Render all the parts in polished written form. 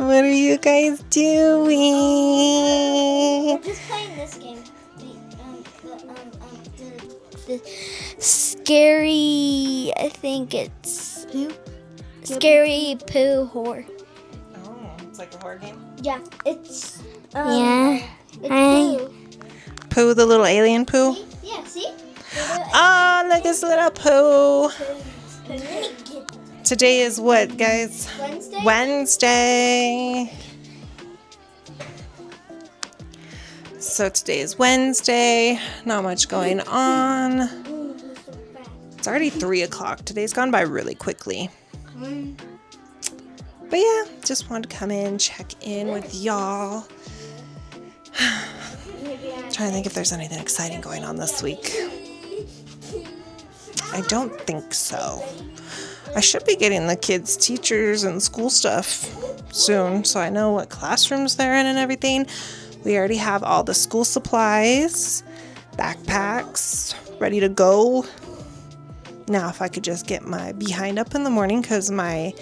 What are you guys doing? We're just playing this game. The scary, I think it's Scary Poo Horror. Oh, it's like a horror game? Yeah, it's Yeah. it's Pooh. Pooh, the little alien Pooh? See? Yeah, see? Oh, look, it's little Pooh. Pooh. Today is what, guys? Wednesday? Wednesday. So today is Wednesday. Not much going on. Ooh, this is so fast. It's already 3 o'clock. Today's gone by really quickly. But yeah, just wanted to come in, check in with y'all. Trying to think if there's anything exciting going on this week. I don't think so. I should be getting the kids' teachers and school stuff soon, so I know what classrooms they're in and everything. We already have all the school supplies, backpacks, ready to go. Now, if I could just get my behind up in the morning, because my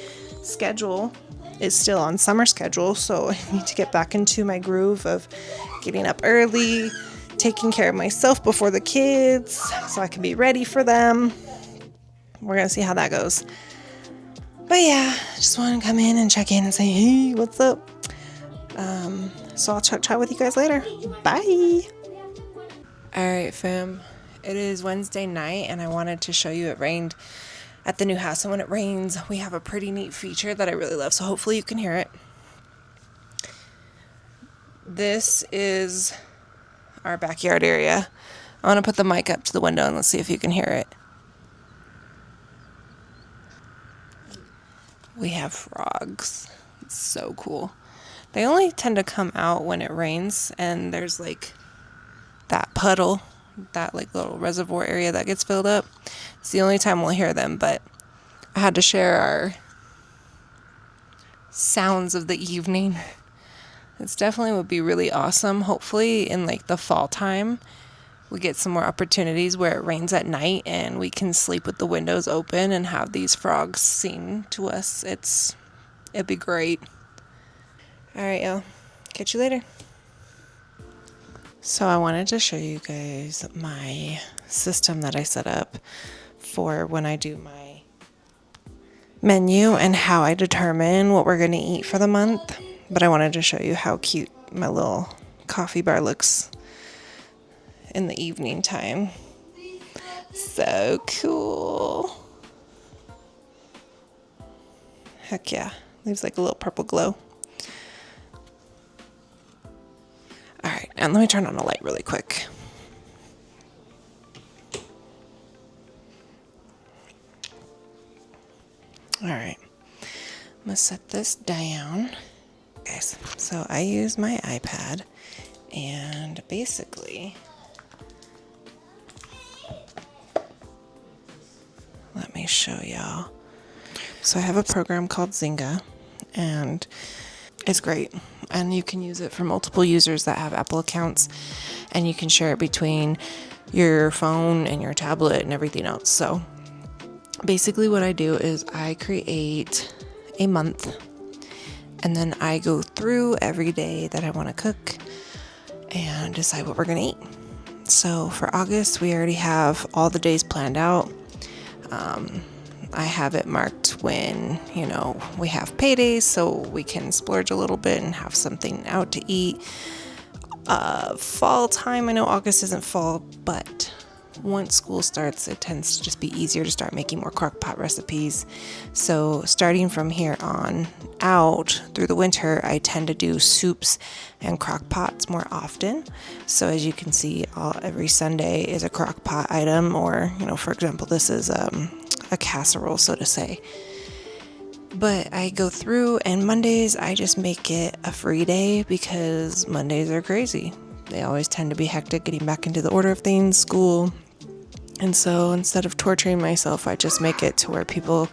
schedule is still on summer schedule, so I need to get back into my groove of getting up early, taking care of myself before the kids, so I can be ready for them. We're going to see how that goes. But yeah, just want to come in and check in and say, hey, what's up? So I'll chat with you guys later. Bye. All right, fam. It is Wednesday night, and I wanted to show you it rained at the new house. And when it rains, we have a pretty neat feature that I really love, so hopefully you can hear it. This is our backyard area. I want to put the mic up to the window and let's see if you can hear it. We have frogs. It's so cool. They only tend to come out when it rains and there's like that puddle, that like little reservoir area that gets filled up. It's the only time we'll hear them, but I had to share our sounds of the evening. It's definitely would be really awesome. Hopefully in like the fall time, we get some more opportunities where it rains at night and we can sleep with the windows open and have these frogs sing to us. It'd be great. All right, y'all. Catch you later. So I wanted to show you guys my system that I set up for when I do my menu and how I determine what we're going to eat for the month. But I wanted to show you how cute my little coffee bar looks in the evening time. So cool. Heck yeah. Leaves like a little purple glow. All right, and let me turn on a light really quick. All right, I'm gonna set this down. Guys, so I use my iPad and basically, let me show y'all. So I have a program called Zynga and it's great. And you can use it for multiple users that have Apple accounts and you can share it between your phone and your tablet and everything else. So basically what I do is I create a month and then I go through every day that I want to cook and decide what we're going to eat. So for August, we already have all the days planned out. I have it marked when, we have paydays so we can splurge a little bit and have something out to eat. Fall time, I know August isn't fall, but once school starts, it tends to just be easier to start making more crock pot recipes. So starting from here on out through the winter, I tend to do soups and crock pots more often. So as you can see, every Sunday is a crock pot item, or, for example, this is a casserole, so to say. But I go through, and Mondays I just make it a free day because Mondays are crazy. They always tend to be hectic getting back into the order of things, school. And so instead of torturing myself, I just make it to where people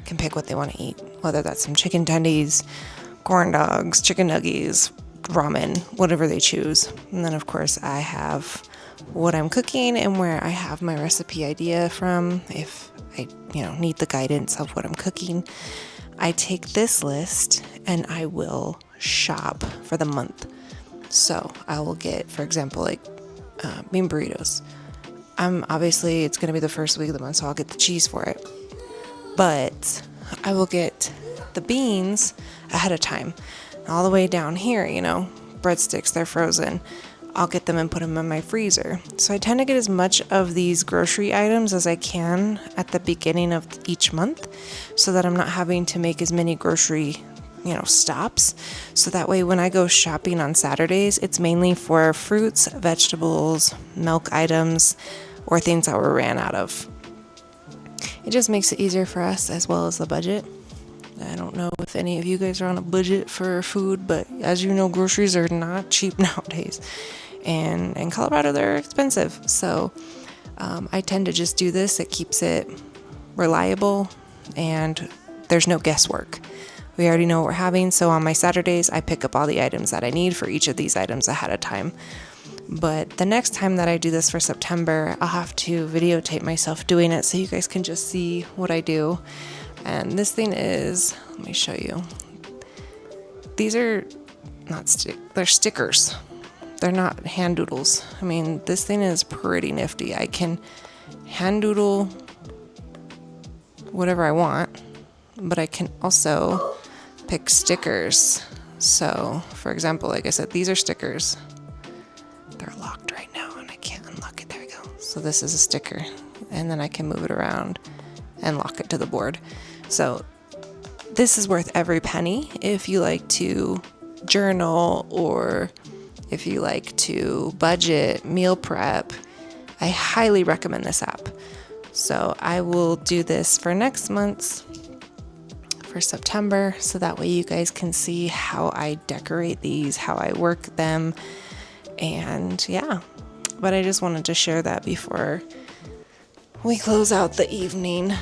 can pick what they want to eat, whether that's some chicken tendies, corn dogs, chicken nuggies, ramen, whatever they choose. And then of course I have what I'm cooking and where I have my recipe idea from. If I need the guidance of what I'm cooking, I take this list and I will shop for the month. So I will get, for example, like bean burritos. Obviously it's going to be the first week of the month, so I'll get the cheese for it. But I will get the beans ahead of time. All the way down here, breadsticks, they're frozen. I'll get them and put them in my freezer. So I tend to get as much of these grocery items as I can at the beginning of each month so that I'm not having to make as many grocery, stops. So that way when I go shopping on Saturdays, it's mainly for fruits, vegetables, milk items, or things that were ran out of. It just makes it easier for us as well as the budget. I don't know if any of you guys are on a budget for food, but as you know, groceries are not cheap nowadays. And in Colorado, they're expensive. So I tend to just do this. It keeps it reliable and there's no guesswork. We already know what we're having. So on my Saturdays, I pick up all the items that I need for each of these items ahead of time. But the next time that I do this for September, I'll have to videotape myself doing it so you guys can just see what I do. And this thing is, let me show you. These are they're stickers. They're not hand doodles. I mean, this thing is pretty nifty. I can hand doodle whatever I want, but I can also pick stickers. So, for example, like I said, these are stickers. They're locked right now and I can't unlock it. There we go. So this is a sticker, and then I can move it around and lock it to the board. So this is worth every penny if you like to journal or if you like to budget, meal prep. I highly recommend this app. So I will do this for next month's, for September, so that way you guys can see how I decorate these, how I work them, and yeah. But I just wanted to share that before we close out the evening.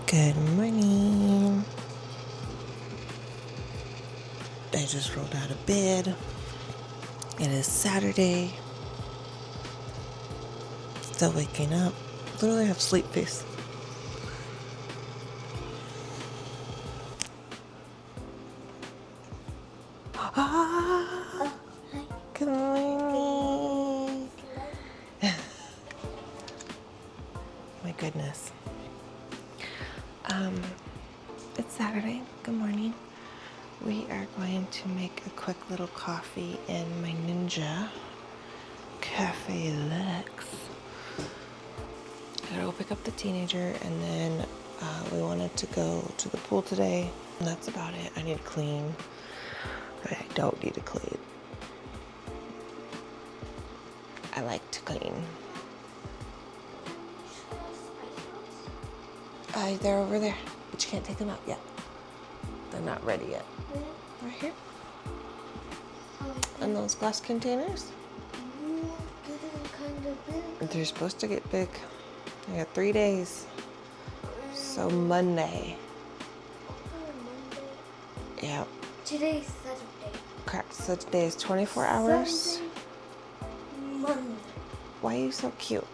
Good morning. I just rolled out of bed. It is Saturday. Still waking up. Literally have sleep face. Ah, good morning. My goodness. It's Saturday. Good morning. We are going to make a quick little coffee in my Ninja Cafe Luxe. I gotta go pick up the teenager, and then we wanted to go to the pool today. And that's about it. I need to clean. I don't need to clean. I like to clean. They're over there, but you can't take them out yet. They're not ready yet. Right here. And those glass containers. They're supposed to get big. I got 3 days. So Monday. Yeah. Today's Saturday. Correct. So today is 24 hours. Monday. Why are you so cute?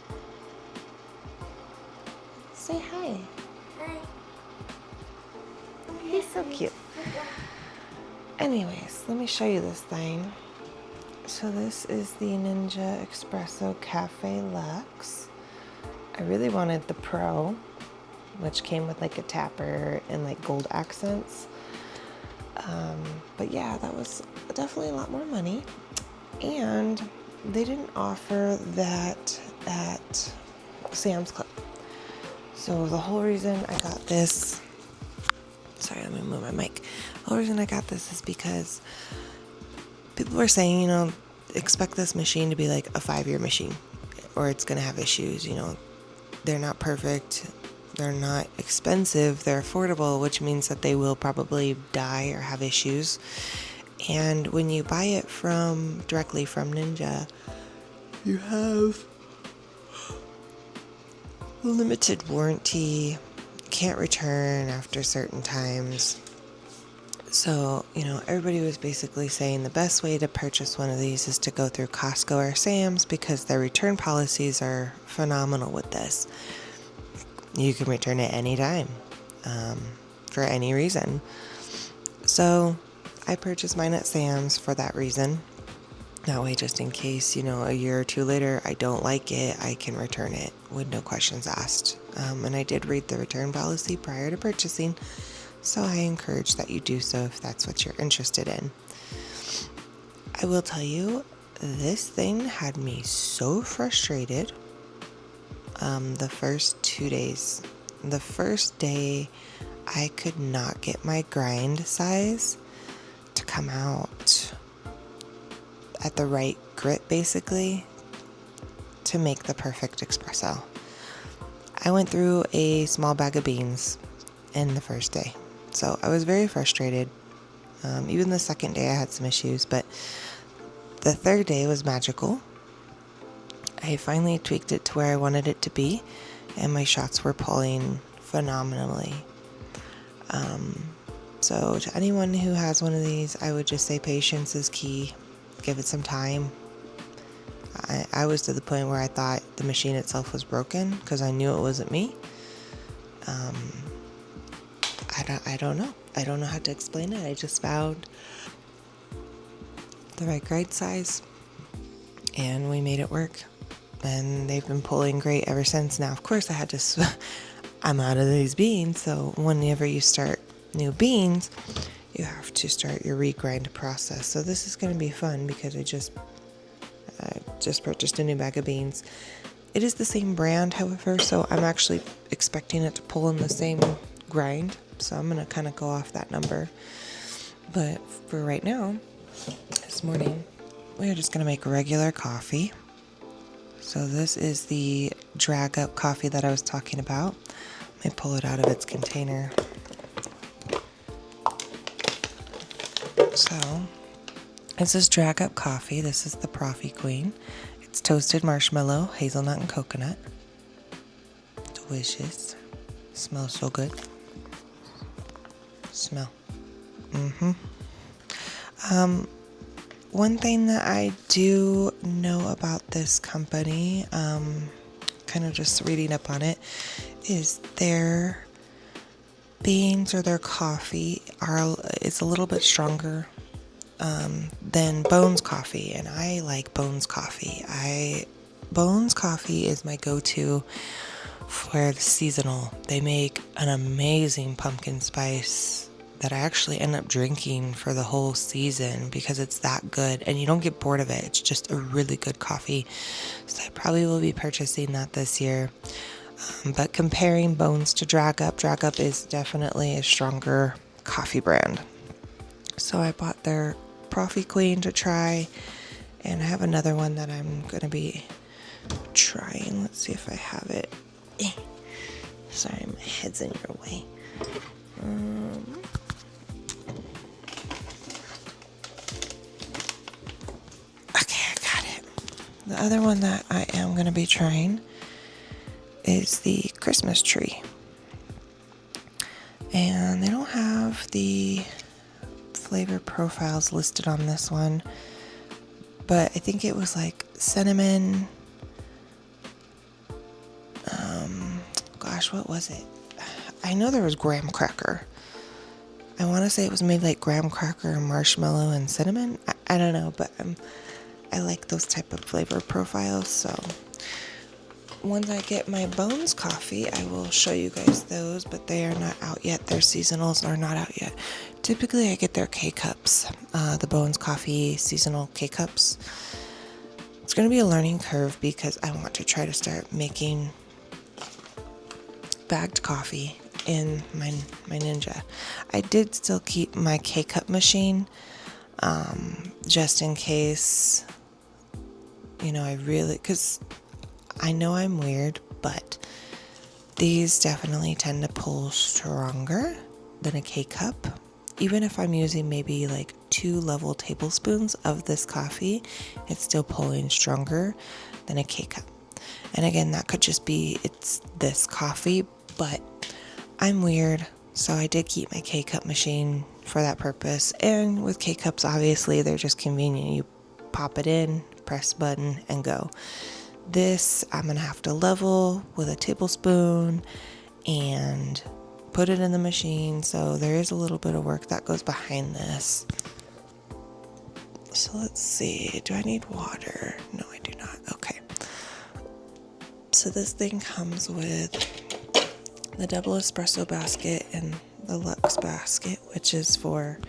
Say hi. Hi. He's so cute. Anyways, let me show you this thing. So this is the Ninja Espresso Cafe Luxe. I really wanted the Pro, which came with like a tapper and like gold accents. But yeah, that was definitely a lot more money. And they didn't offer that at Sam's Club. So the whole reason I got this, sorry, let me move my mic. The whole reason I got this is because people were saying, expect this machine to be like a 5-year machine or it's going to have issues. They're not perfect. They're not expensive. They're affordable, which means that they will probably die or have issues. And when you buy it directly from Ninja, you have limited warranty, can't return after certain times. So, everybody was basically saying the best way to purchase one of these is to go through Costco or Sam's because their return policies are phenomenal with this. You can return it anytime, for any reason. So I purchased mine at Sam's for that reason. That way, just in case, a year or two later, I don't like it, I can return it with no questions asked. And I did read the return policy prior to purchasing, so I encourage that you do so if that's what you're interested in. I will tell you, this thing had me so frustrated the first 2 days. The first day, I could not get my grind size to come out at the right grit, basically, to make the perfect espresso. I went through a small bag of beans in the first day, so I was very frustrated. Even the second day I had some issues, but the third day was magical. I finally tweaked it to where I wanted it to be, and my shots were pulling phenomenally. So to anyone who has one of these, I would just say patience is key. Give it some time. I was to the point where I thought the machine itself was broken because I knew it wasn't me. I don't know. I don't know how to explain it. I just found the right grind size and we made it work. And they've been pulling great ever since. Now, of course, I'm out of these beans, so whenever you start new beans, you have to start your regrind process. So this is going to be fun because I just purchased a new bag of beans. It is the same brand, however, so I'm actually expecting it to pull in the same grind. So I'm going to kind of go off that number. But for right now, this morning, we're just going to make regular coffee. So this is the drag up coffee that I was talking about. Let me pull it out of its container. So this is drag up coffee. This is the Profi Queen. It's toasted marshmallow, hazelnut, and coconut. Delicious. Smells so good. Smell. One thing that I do know about this company, kind of just reading up on it, is their beans or their coffee is a little bit stronger than Bones coffee, and I like Bones coffee. Bones coffee is my go-to for the seasonal. They make an amazing pumpkin spice that I actually end up drinking for the whole season because it's that good and you don't get bored of it. It's just a really good coffee. So I probably will be purchasing that this year. But comparing Bones to Drag Up is definitely a stronger coffee brand. So I bought their Profi Queen to try, and I have another one that I'm going to be trying. Let's see if I have it. Sorry, my head's in your way. Okay, I got it. The other one that I am going to be trying is the Christmas tree. And they don't have the flavor profiles listed on this one, but I think it was like cinnamon, gosh, what was it? I know there was graham cracker. I want to say it was made like graham cracker, marshmallow, and cinnamon. I don't know, but I like those type of flavor profiles. So once I get my Bones coffee, I will show you guys those, but they are not out yet. Their seasonals are not out yet. Typically, I get their K-Cups, the Bones coffee seasonal K-Cups. It's going to be a learning curve because I want to try to start making bagged coffee in my Ninja. I did still keep my K-Cup machine, just in case, because I know I'm weird, but these definitely tend to pull stronger than a K-Cup. Even if I'm using maybe like 2 level tablespoons of this coffee, it's still pulling stronger than a K-Cup. And again, that could just be it's this coffee, but I'm weird, so I did keep my K-Cup machine for that purpose. And with K-Cups, obviously, they're just convenient. You pop it in, press button, and go. This, I'm going to have to level with a tablespoon and put it in the machine, so there is a little bit of work that goes behind this. So let's see, do I need water? No, I do not. Okay. So this thing comes with the double espresso basket and the Luxe basket, which is for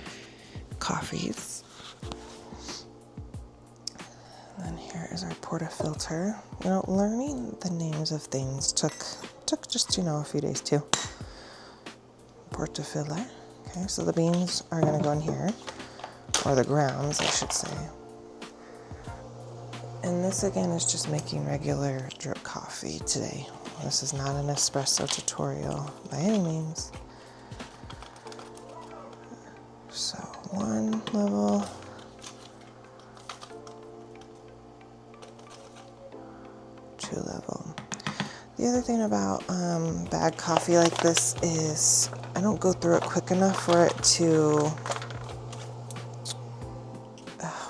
coffees. And then here is our portafilter. Learning the names of things took just, a few days too. Portafilter. Okay, so the beans are going to go in here, or the grounds, I should say. And this again is just making regular drip coffee today. This is not an espresso tutorial by any means. So 1 level, 2 level. The other thing about bagged coffee like this is I don't go through it quick enough for it to,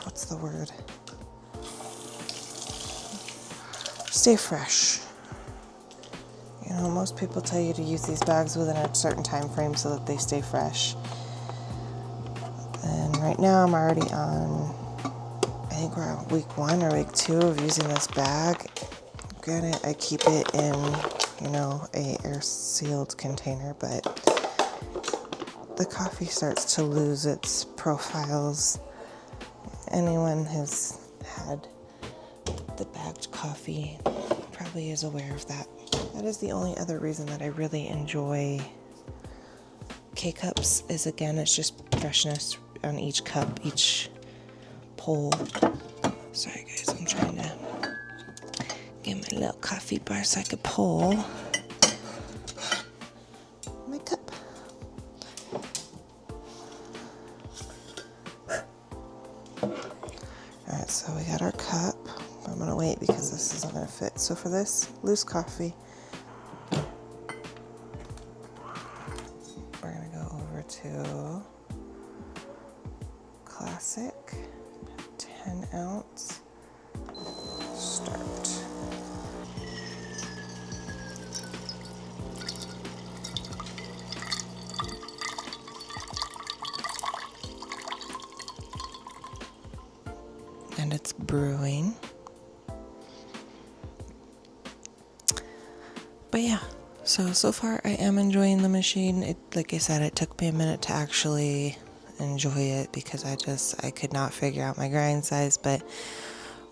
what's the word? Stay fresh. Most people tell you to use these bags within a certain time frame so that they stay fresh. And right now I'm already on, I think we're on week 1 or week 2 of using this bag. Granted, I keep it in, a air-sealed container, but the coffee starts to lose its profiles. Anyone who's had the bagged coffee probably is aware of that. That is the only other reason that I really enjoy K-Cups is, again, it's just freshness on each cup, each pull. Sorry guys, I'm trying to get my little coffee bar so I could pull my cup. Alright, so we got our cup. I'm going to wait because this isn't going to fit. So for this loose coffee, we're going to go over to Classic, 10 ounce, start. And it's brewing. But yeah, so far I am enjoying the machine. Like I said, it took me a minute to actually enjoy it because I could not figure out my grind size. But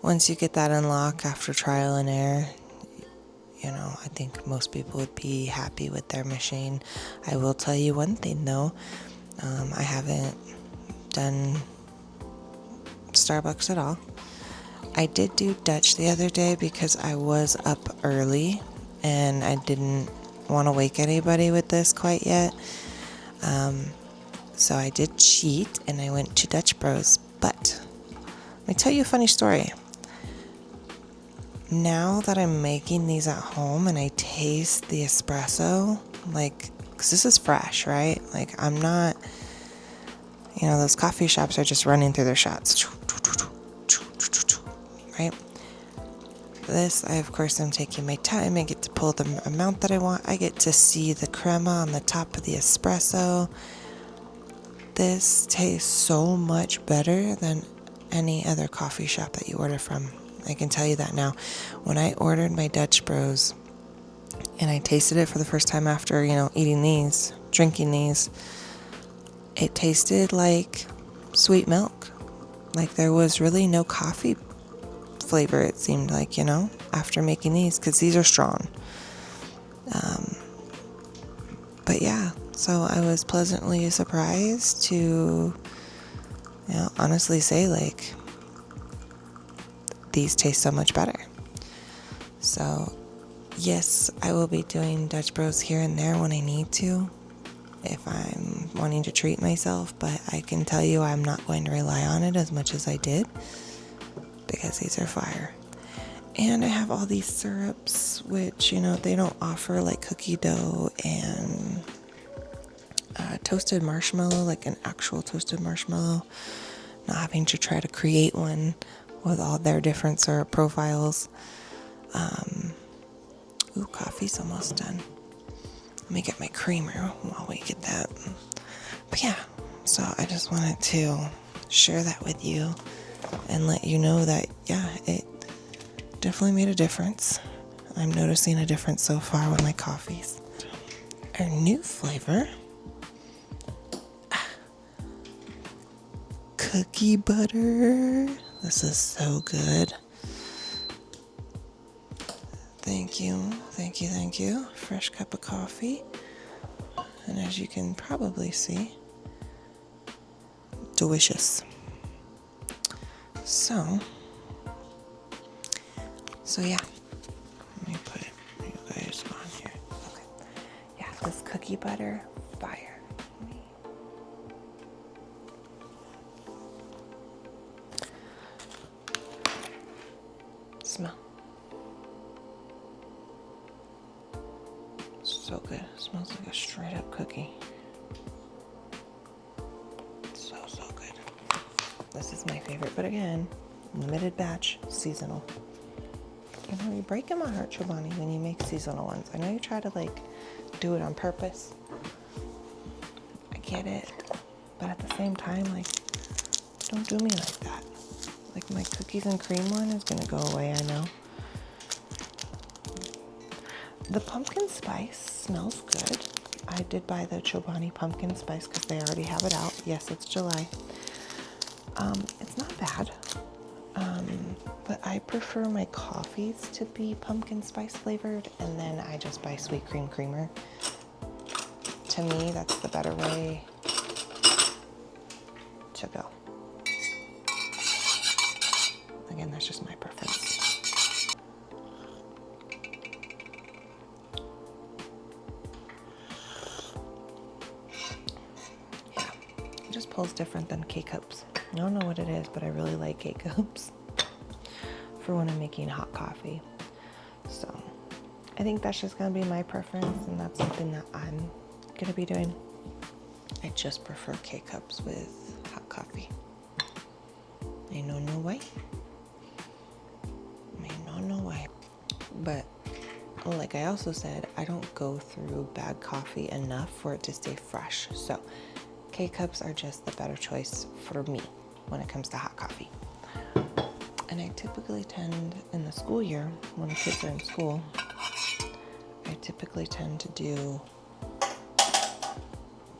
once you get that unlocked after trial and error, I think most people would be happy with their machine. I will tell you one thing though, I haven't done Starbucks at all. I did do Dutch the other day because I was up early and I didn't want to wake anybody with this quite yet. So I did cheat and I went to Dutch Bros. But let me tell you a funny story. Now that I'm making these at home and I taste the espresso, because this is fresh, right? I'm not, those coffee shops are just running through their shots, right? this, I of course am taking my time. I get to pull the amount that I want. I get to see the crema on the top of the espresso. This tastes so much better than any other coffee shop that you order from. I can tell you that now. When I ordered my Dutch Bros and I tasted it for the first time after, eating these, drinking these, it tasted like sweet milk. Like there was really no coffee flavor, it seemed like, after making these, because these are strong. But yeah, so I was pleasantly surprised to, honestly say, like, these taste so much better. So, yes, I will be doing Dutch Bros here and there when I need to, if I'm wanting to treat myself, but I can tell you I'm not going to rely on it as much as I did, because these are fire. And I have all these syrups, which, they don't offer, like cookie dough and toasted marshmallow, like an actual toasted marshmallow. Not having to try to create one with all their different syrup profiles. Ooh, coffee's almost done. Let me get my creamer while we get that. But yeah, so I just wanted to share that with you and let you know that, yeah, it definitely made a difference. I'm noticing a difference so far with my coffees. Our new flavor, cookie butter. This is so good. Thank you. Fresh cup of coffee. And as you can probably see, delicious. So yeah. Let me put you guys on here. Okay. Yeah, this cookie butter, fire. Smell. So good. Smells like a straight up cookie. So good. This is my favorite, but again, limited batch, seasonal. You're breaking my heart, Chobani, when you make seasonal ones. I know you try to do it on purpose. I get it. But at the same time, don't do me like that. My cookies and cream one is gonna go away, I know. The pumpkin spice smells good. I did buy the Chobani pumpkin spice because they already have it out. Yes, it's July. It's not bad. But I prefer my coffees to be pumpkin spice flavored, and then I just buy sweet cream creamer. To me, that's the better way to go. Again, that's just my preference. Yeah, it just pulls different than K-Cups. I don't know what it is, but I really like K-Cups for when I'm making hot coffee. So I think that's just going to be my preference, and that's something that I'm going to be doing. I just prefer K-Cups with hot coffee. I know no way. But like I also said, I don't go through bad coffee enough for it to stay fresh. So K-Cups are just the better choice for me when it comes to hot coffee. And I typically tend, in the school year, when the kids are in school, I typically tend to do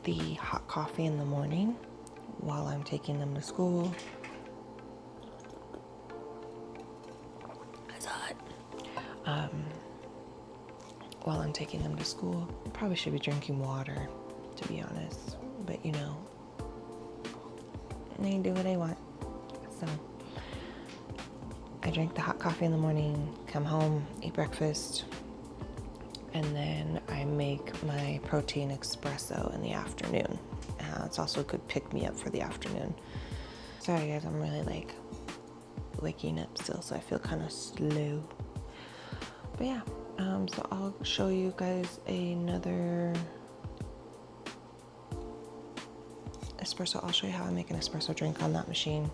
the hot coffee in the morning while I'm taking them to school. It's hot. While I'm taking them to school, I probably should be drinking water, to be honest. But they do what I want. So I drink the hot coffee in the morning, come home, eat breakfast, and then I make my protein espresso in the afternoon. It's also a good pick-me-up for the afternoon. Sorry guys, I'm really waking up still, so I feel kind of slow. But yeah, so I'll show you guys another espresso. I'll show you how I make an espresso drink on that machine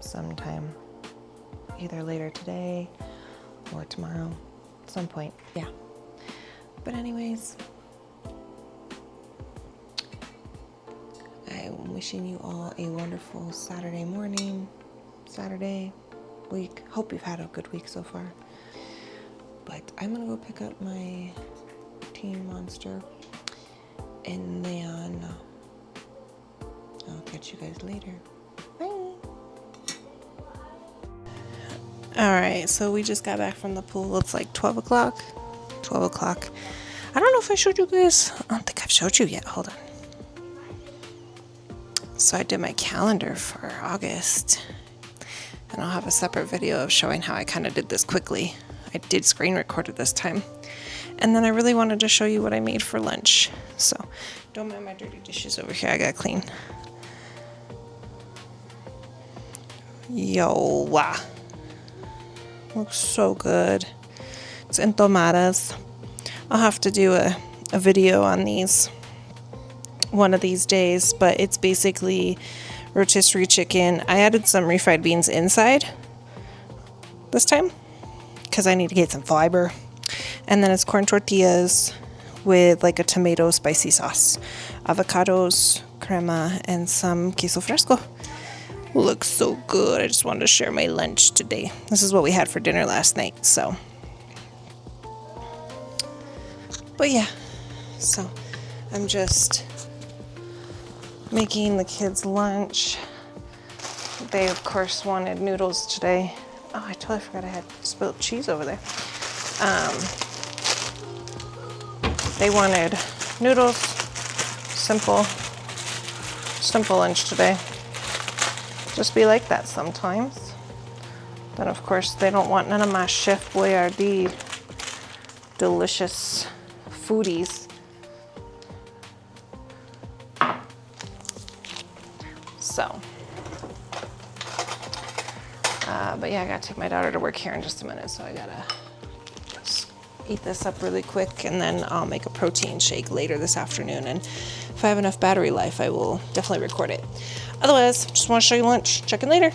sometime, either later today or tomorrow, at some point. Yeah. But anyways, I'm wishing you all a wonderful Saturday morning, Saturday week. Hope you've had a good week so far. But I'm gonna go pick up my Teen Monster, and then I'll catch you guys later. Bye. All right, so we just got back from the pool. It's like 12 o'clock. 12 o'clock. I don't know if I showed you guys. I don't think I've showed you yet. Hold on. So I did my calendar for August, and I'll have a separate video of showing how I kind of did this quickly. I did screen record it this time. And then I really wanted to show you what I made for lunch. So don't mind my dirty dishes over here. I gotta clean. Yo, wow. Looks so good. It's entomadas. I'll have to do a video on these one of these days, but it's basically rotisserie chicken. I added some refried beans inside this time because I need to get some fiber. And then it's corn tortillas with like a tomato spicy sauce, avocados, crema, and some queso fresco. Looks so good. I just wanted to share my lunch today. This is what we had for dinner last night, so. But yeah, so I'm just making the kids lunch. They of course wanted noodles today. Oh, I totally forgot I had spilled cheese over there. They wanted noodles, simple lunch today. Just be like that sometimes. Then of course they don't want none of my Chef Boyardee delicious foodies. So, but yeah, I gotta take my daughter to work here in just a minute, so I gotta eat this up really quick, and then I'll make a protein shake later this afternoon, and if I have enough battery life, I will definitely record it. Otherwise, just want to show you lunch. Check in later.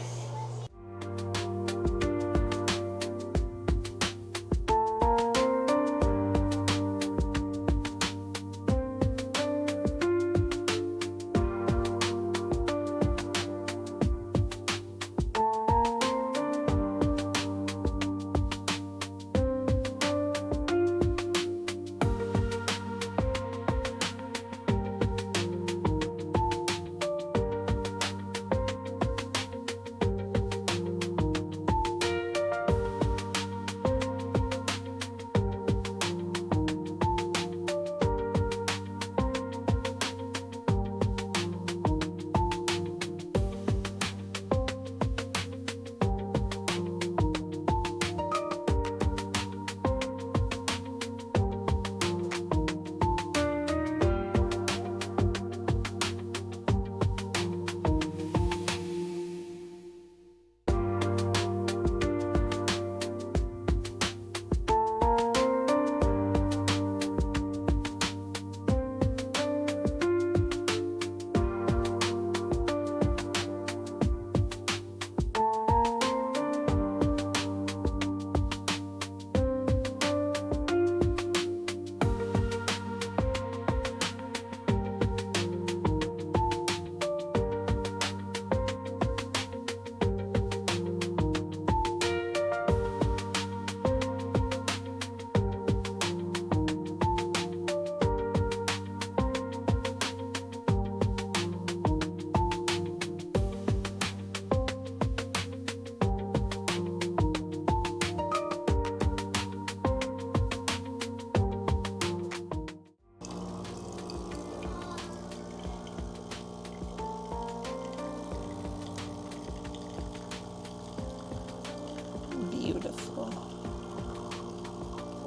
Beautiful.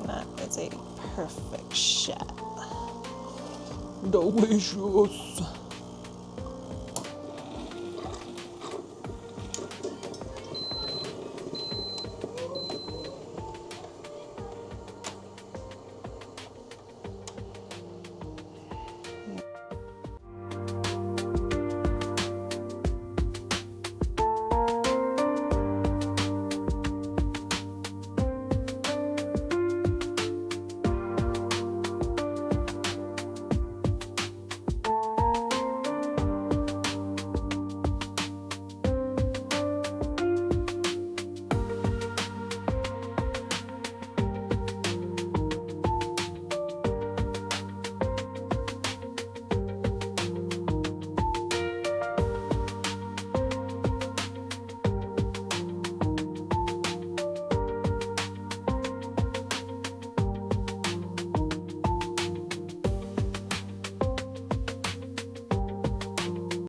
That is a perfect shot. Delicious.